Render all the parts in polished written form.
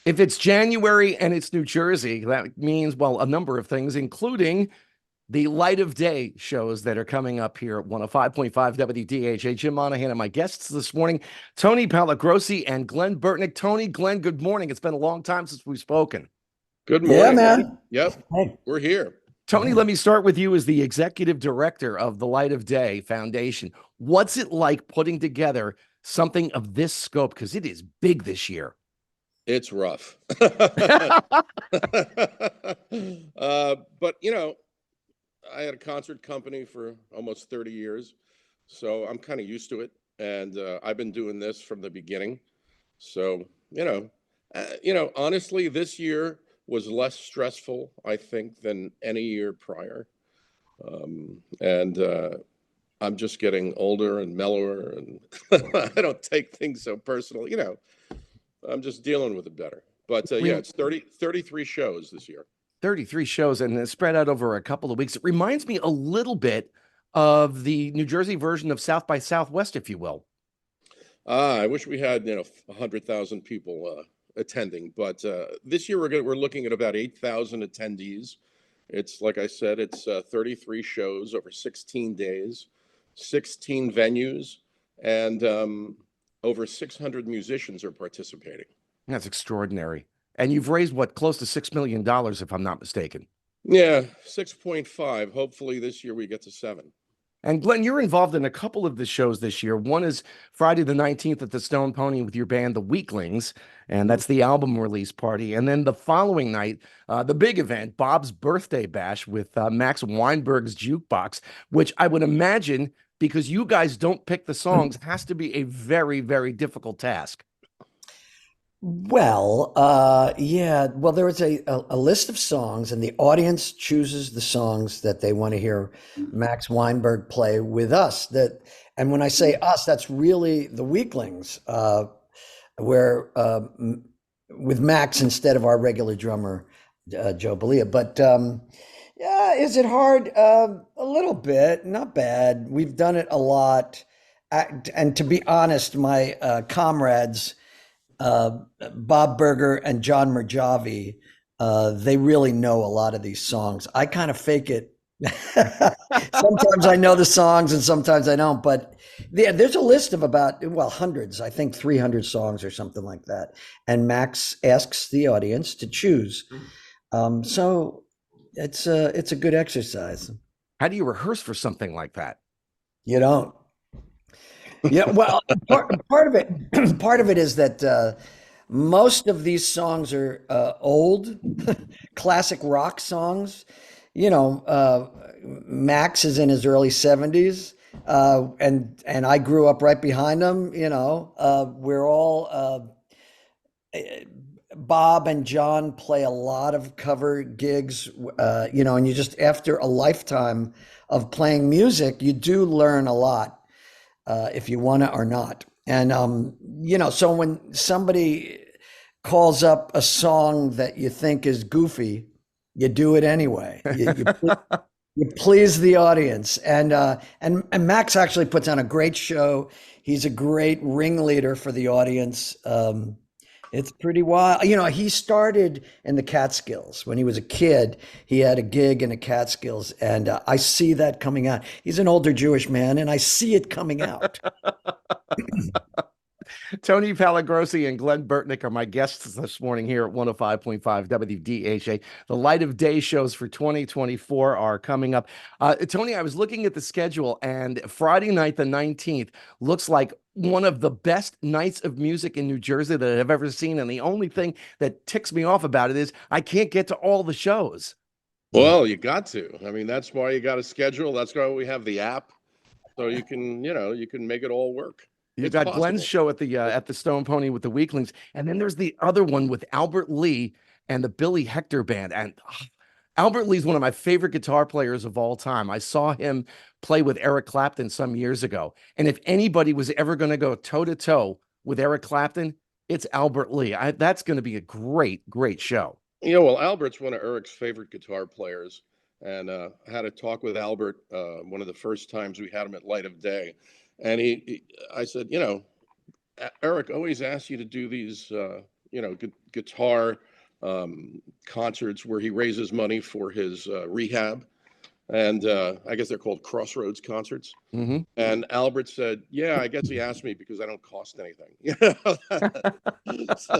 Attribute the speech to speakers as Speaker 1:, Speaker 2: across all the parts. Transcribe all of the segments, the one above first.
Speaker 1: If it's January and it's New Jersey, that means, well, a number of things, including the Light of Day shows that are coming up here at 105.5 WDHA. Jim Monahan and my guests this morning, Tony Pallagrosi and Glenn Burtnick. Tony, Glenn, good morning. It's been a long time since we've spoken.
Speaker 2: Good
Speaker 3: Yeah,
Speaker 2: morning.
Speaker 3: man.
Speaker 2: Yep,
Speaker 3: Hey.
Speaker 2: we're here.
Speaker 1: Tony, let me start with you as the executive director of the Light of Day Foundation. What's it like putting together something of this scope? Because it is big this year.
Speaker 2: It's rough. But I had a concert company for almost 30 years, so I'm kind of used to it. And I've been doing this from the beginning. So, honestly, this year was less stressful, I think, than any year prior. And I'm just getting older and mellower, and I don't take things so personal. I'm just dealing with it better. But yeah, it's 33 shows this year.
Speaker 1: 33 shows and it's spread out over a couple of weeks. It reminds me a little bit of the New Jersey version of South by Southwest, if you will.
Speaker 2: I wish we had 100,000 people attending, but this year we're looking at about 8,000 attendees. It's like I said, it's 33 shows over 16 days, 16 venues, and over 600 musicians are participating.
Speaker 1: That's extraordinary. And you've raised what, close to $6 million, if I'm not mistaken.
Speaker 2: Yeah, 6.5. Hopefully this year we get to 7.
Speaker 1: And Glenn, you're involved in a couple of the shows this year. One is Friday the 19th at the Stone Pony with your band, the Weeklings, and that's the album release party. And then the following night, the big event, Bob's Birthday Bash with Max Weinberg's Jukebox, which I would imagine, because you guys don't pick the songs, has to be a very, very difficult task.
Speaker 3: Well, yeah. Well, there was a list of songs, and the audience chooses the songs that they want to hear Max Weinberg play with us. And when I say us, that's really the Weeklings, where with Max instead of our regular drummer, Joe Belia. But yeah, is it hard? A little bit, not bad. We've done it a lot. And to be honest, my comrades, uh, Bob Berger and John Merjavi, they really know a lot of these songs. I kind of fake it. Sometimes I know the songs and sometimes I don't. But there's a list of about, well, hundreds, I think 300 songs or something like that. And Max asks the audience to choose. So it's a good exercise.
Speaker 1: How do you rehearse for something like that?
Speaker 3: You don't. Yeah, well, part of it, part of it is that most of these songs are old, classic rock songs. Max is in his early 70s, and I grew up right behind him. We're all Bob and John play a lot of cover gigs. And you just after a lifetime of playing music, you do learn a lot if you want to or not. And so when somebody calls up a song that you think is goofy, you do it anyway. You please the audience, and Max actually puts on a great show. He's a great ringleader for the audience. It's pretty wild. He started in the Catskills when he was a kid. He had a gig in the Catskills, and I see that coming out. He's an older Jewish man, and I see it coming out.
Speaker 1: Tony Pallagrosi and Glenn Burtnick are my guests this morning here at 105.5 WDHA. The Light of Day shows for 2024 are coming up. Tony, I was looking at the schedule, and Friday night, the 19th, looks like one of the best nights of music in New Jersey that I've ever seen. And the only thing that ticks me off about it is I can't get to all the shows.
Speaker 2: Well, you got to. I mean, that's why you got to schedule. That's why we have the app, so you can make it all work.
Speaker 1: You
Speaker 2: It's
Speaker 1: got Glenn's
Speaker 2: possible.
Speaker 1: show at the Stone Pony with the Weeklings, and then there's the other one with Albert Lee and the Billy Hector Band. And Albert Lee's one of my favorite guitar players of all time. I saw him play with Eric Clapton some years ago, and if anybody was ever going to go toe to toe with Eric Clapton, it's Albert Lee. That's going to be a great, great show.
Speaker 2: Well, Albert's one of Eric's favorite guitar players, and I had a talk with Albert one of the first times we had him at Light of Day, and I said, Eric always asks you to do these guitar concerts where he raises money for his rehab. And I guess they're called Crossroads concerts.
Speaker 1: Mm-hmm.
Speaker 2: And Albert said, "Yeah, I guess he asked me because I don't cost anything. So,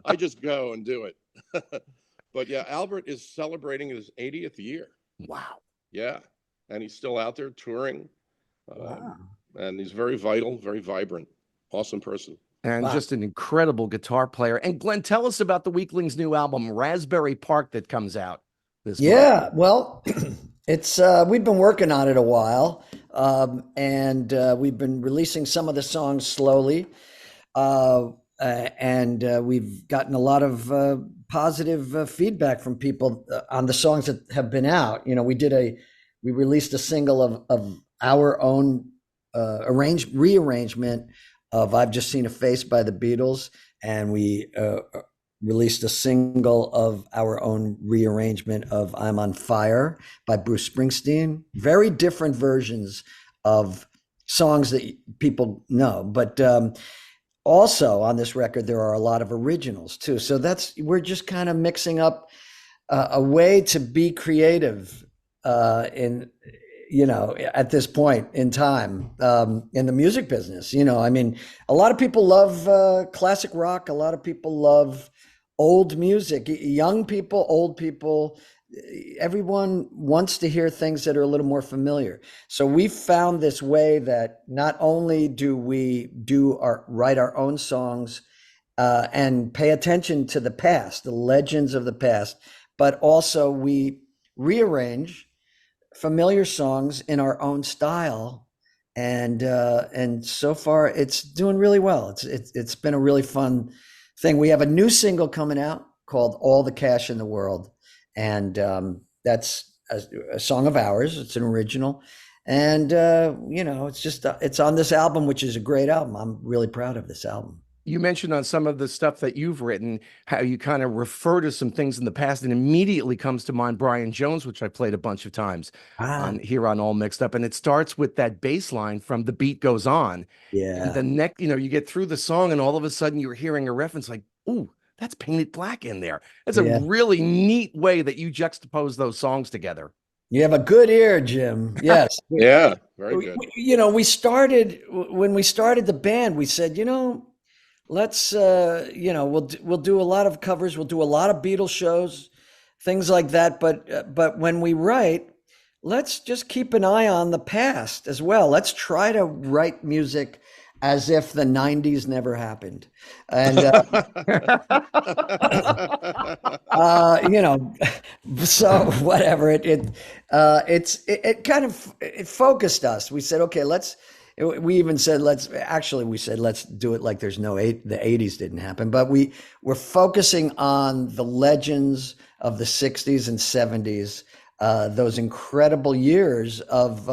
Speaker 2: I just go and do it." But yeah, Albert is celebrating his 80th year.
Speaker 1: Wow.
Speaker 2: Yeah, and he's still out there touring,
Speaker 3: Wow.
Speaker 2: and he's very vital, very vibrant, awesome person.
Speaker 1: And
Speaker 3: Wow.
Speaker 1: just an incredible guitar player. And Glenn, tell us about the Weeklings' new album, Raspberry Park, that comes out this month.
Speaker 3: Yeah, well, it's we've been working on it a while, and we've been releasing some of the songs slowly, and we've gotten a lot of positive feedback from people on the songs that have been out. We released a single of our own rearrangement of "I've Just Seen a Face" by the Beatles, and we released a single of our own rearrangement of "I'm on Fire" by Bruce Springsteen. Very different versions of songs that people know, but also on this record there are a lot of originals too. So we're just kind of mixing up a way to be creative in at this point in time in the music business. I mean, a lot of people love classic rock. A lot of people love old music. Young people, old people, everyone wants to hear things that are a little more familiar. So we found this way that not only do we write our own songs and pay attention to the past, the legends of the past, but also we rearrange familiar songs in our own style, and so far it's doing really well. It's been a really fun thing. We have a new single coming out called "All the Cash in the World," and that's a song of ours. It's an original, and it's on this album, which is a great album. I'm really proud of this album.
Speaker 1: You mentioned on some of the stuff that you've written, how you kind of refer to some things in the past, and immediately comes to mind Brian Jones, which I played a bunch of times on All Mixed Up. And it starts with that bass line from "The Beat Goes On." And
Speaker 3: Yeah.
Speaker 1: the next, you get through the song and all of a sudden you're hearing a reference like, "Ooh, that's Painted Black in there." That's a
Speaker 3: Yeah.
Speaker 1: really neat way that you juxtapose those songs together.
Speaker 3: You have a good ear, Jim. Yes.
Speaker 2: Yeah, very good.
Speaker 3: We started when we started the band. We said, let's we'll do a lot of covers. We'll do a lot of Beatles shows, things like that. But when we write, let's just keep an eye on the past as well. Let's try to write music as if the 90s never happened. And so whatever it kind of focused us. We said, okay, we even said let's do it like there's the 80s didn't happen, but we're focusing on the legends of the 60s and 70s, those incredible years of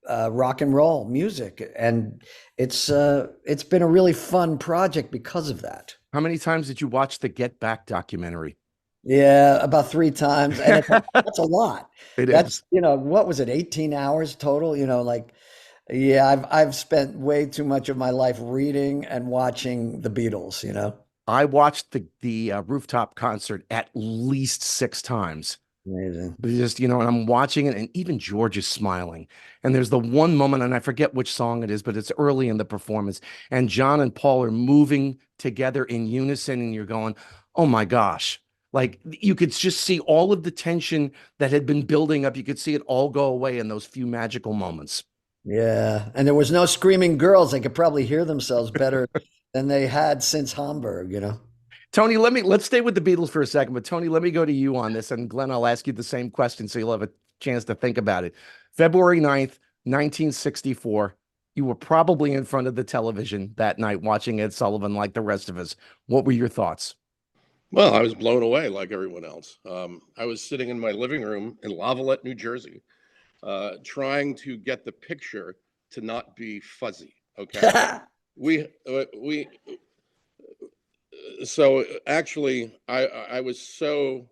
Speaker 3: rock and roll music, and it's been a really fun project because of that.
Speaker 1: How many times did you watch the Get Back documentary?
Speaker 3: Yeah, about 3 times, and that's a lot.
Speaker 1: Is.
Speaker 3: What was it, 18 hours total? Yeah, I've spent way too much of my life reading and watching the Beatles.
Speaker 1: I watched the rooftop concert at least 6 times.
Speaker 3: Amazing.
Speaker 1: Just, and I'm watching it, and even George is smiling. And there's the one moment, and I forget which song it is, but it's early in the performance, and John and Paul are moving together in unison, and you're going, oh my gosh. Like, you could just see all of the tension that had been building up. You could see it all go away in those few magical moments.
Speaker 3: Yeah, and there was no screaming girls. They could probably hear themselves better than they had since Hamburg.
Speaker 1: Tony, let's stay with the Beatles for a second, but Tony, let me go to you on this. And Glenn, I'll ask you the same question so you'll have a chance to think about it. February 9th, 1964, you were probably in front of the television that night watching Ed Sullivan like the rest of us. What were your thoughts?
Speaker 2: Well, I was blown away like everyone else. I was sitting in my living room in Lavallette, New Jersey, trying to get the picture to not be fuzzy. Okay. So actually, I was so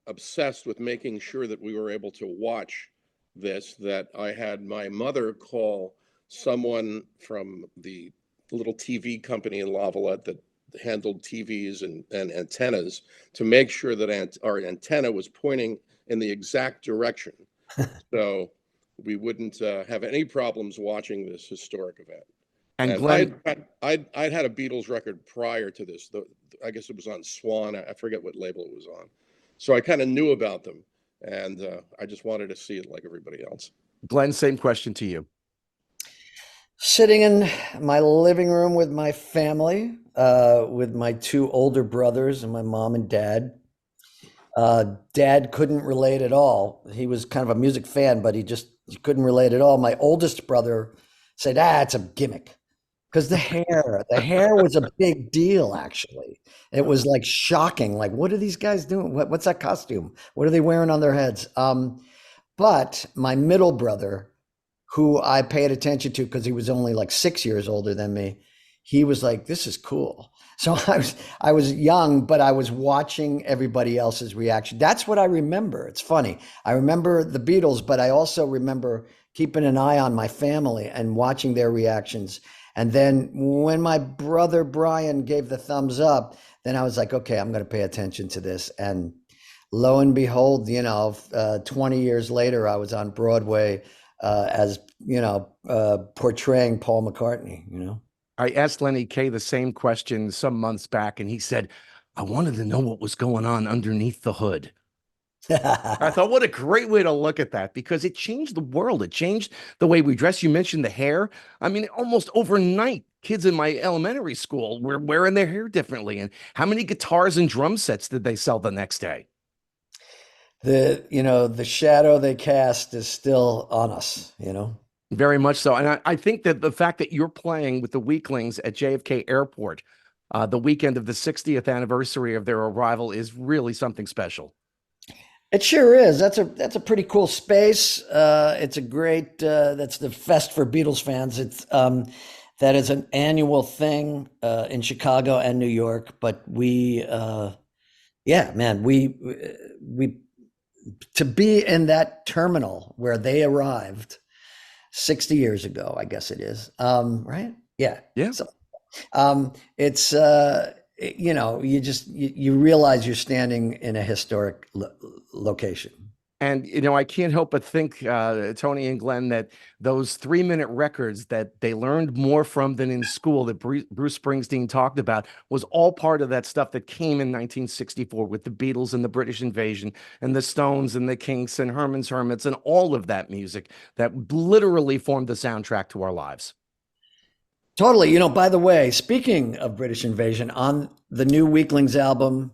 Speaker 2: obsessed with making sure that we were able to watch this that I had my mother call someone from the little TV company in Lavallette that handled TVs and antennas to make sure that our antenna was pointing in the exact direction. So we wouldn't have any problems watching this historic event.
Speaker 1: And
Speaker 2: And
Speaker 1: Glenn,
Speaker 2: I'd had a Beatles record prior to this. I guess it was on Swan. I forget what label it was on. So I kind of knew about them, and I just wanted to see it like everybody else.
Speaker 1: Glenn, same question to you.
Speaker 3: Sitting in my living room with my family, with my two older brothers and my mom and dad. Dad couldn't relate at all. He was kind of a music fan, but he couldn't relate at all. My oldest brother said, it's a gimmick. Because the hair was a big deal, actually. It was like shocking. Like, what are these guys doing? What's that costume? What are they wearing on their heads? But my middle brother, who I paid attention to because he was only like 6 years older than me, he was like, this is cool. So I was young, but I was watching everybody else's reaction. That's what I remember. It's funny. I remember the Beatles, but I also remember keeping an eye on my family and watching their reactions. And then when my brother Brian gave the thumbs up, then I was like, okay, I'm going to pay attention to this. And lo and behold, 20 years later, I was on Broadway as, portraying Paul McCartney.
Speaker 1: I asked Lenny Kaye the same question some months back, and he said, I wanted to know what was going on underneath the hood. I thought, what a great way to look at that, because it changed the world. It changed the way we dress. You mentioned the hair. I mean, almost overnight, kids in my elementary school were wearing their hair differently. And how many guitars and drum sets did they sell the next day?
Speaker 3: The shadow they cast is still on us,
Speaker 1: Very much so. And I think that the fact that you're playing with the Weeklings at JFK Airport the weekend of the 60th anniversary of their arrival is really something special.
Speaker 3: It sure is. That's a pretty cool space. It's a great. That's the fest for Beatles fans. It's that is an annual thing in Chicago and New York. But we to be in that terminal where they arrived 60 years ago, I guess it is. Right? Yeah.
Speaker 1: Yeah.
Speaker 3: So, it's you realize you're standing in a historic location. And
Speaker 1: I can't help but think, Tony and Glenn, that those 3-minute records that they learned more from than in school that Bruce Springsteen talked about was all part of that stuff that came in 1964 with the Beatles and the British Invasion and the Stones and the Kinks and Herman's Hermits and all of that music that literally formed the soundtrack to our lives.
Speaker 3: Totally. By the way, speaking of British Invasion, on the new Weeklings album,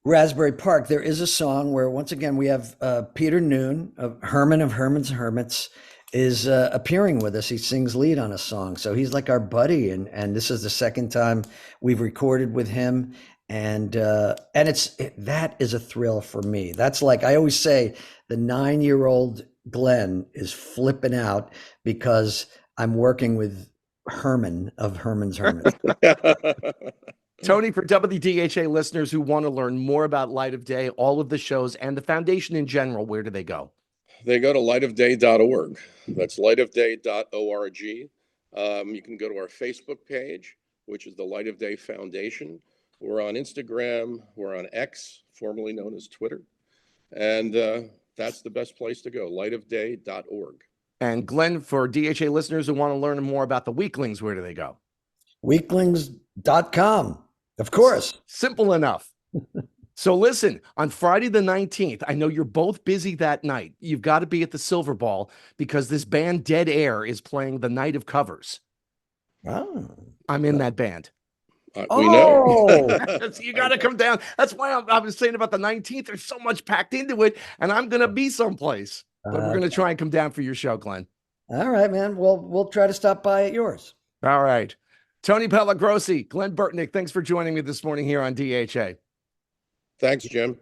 Speaker 3: Asbury Park, there is a song where, once again, we have Peter Noon, Herman of Herman's Hermits, is appearing with us. He sings lead on a song. So he's like our buddy. And this is the second time we've recorded with him. And that is a thrill for me. That's like, I always say, the 9-year-old Glenn is flipping out because I'm working with Herman of Herman's Hermits.
Speaker 1: Tony, for WDHA listeners who want to learn more about Light of Day, all of the shows, and the foundation in general, where do they go?
Speaker 2: They go to lightofday.org. That's lightofday.org. You can go to our Facebook page, which is the Light of Day Foundation. We're on Instagram. We're on X, formerly known as Twitter. And that's the best place to go, lightofday.org.
Speaker 1: And Glenn, for DHA listeners who want to learn more about the Weeklings, where do they go?
Speaker 3: Weeklings.com. Of course.
Speaker 1: Simple enough. So listen, on Friday the 19th, I know you're both busy that night. You've got to be at the Silver Ball because this band Dead Air is playing the night of covers.
Speaker 3: Oh.
Speaker 1: I'm in that band.
Speaker 2: We know.
Speaker 1: So you got to come down. That's why I was saying about the 19th. There's so much packed into it, and I'm going to be someplace. But we're going to try and come down for your show, Glenn.
Speaker 3: All right, man. We'll try to stop by at yours.
Speaker 1: All right. Tony Pallagrosi, Glenn Burtnick, thanks for joining me this morning here on DHA.
Speaker 2: Thanks, Jim.